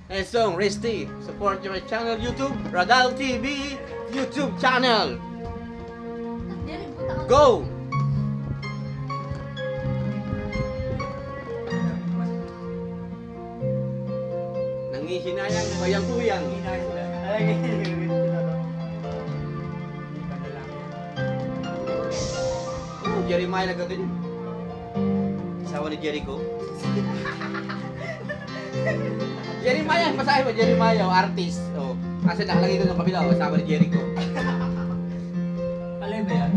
and song Risty. Support my channel YouTube, Radal TV YouTube channel. Go! Nangihinayang bayang-uyang. Jeremiah nagagawin. Asawa ni Jericho. Jeremiah, masahe mo Jeremiah, artist. Oh, kasi nakalagay doon ng kabila, asawa ni Jericho. Alay ba yan?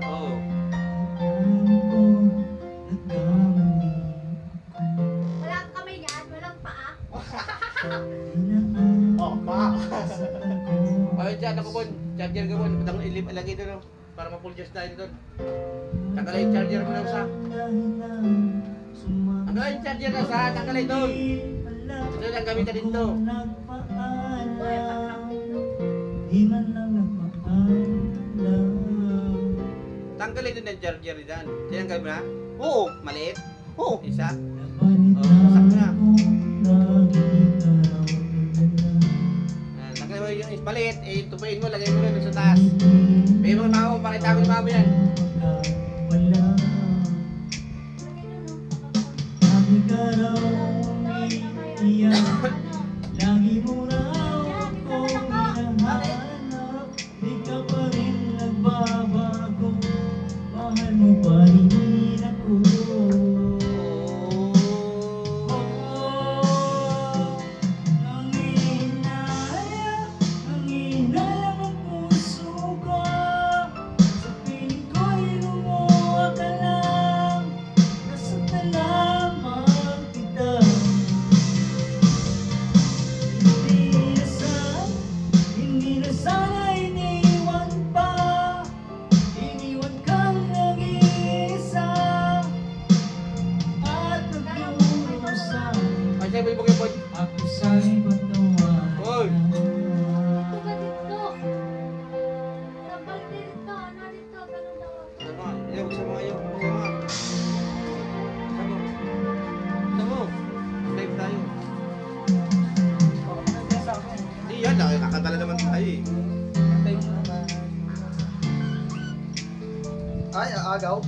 Oo. Walang kamay niyan, walang paa. Oh, pa! Ay, dyan ako po, charger ka po, patang ilagay doon, para ma-full charge tayo doon. Tanggalay yung charger mo lang sa. Tanggalay yung charger na sa, tanggalay doon. Ito lang gamitan dito. Tanggalay doon yung charger dyan. Tinanggal mo na? Oo. Maliit? Oo. Isa? Oo, masak na. Tanggalay mo yung maliit, tupuin mo, lagay mo doon sa taas. May mga tao, pakita ko yung mga yan. Lagi mo raw akong hinahanap, di ka pa rin nagbabago, mahal mo pa rin ako. Nanginaya ang puso ko, sa piling ko'y lumuha ka lang, nasaktan lamang kita. Hindi na sana iniwan pa, iniwan kang nag-iisa, at nagdurusa Ay, siya, bilbo kayo po. ako sa'y patawanan. Hoy! Dito ka dito. Sabal dito, ano dito, ganun daw. Sama, ayaw, sama kayo. Sama. Sama. Sama. Live tayo. Hindi yan, nakakatala naman tayo eh. Ay, agaw.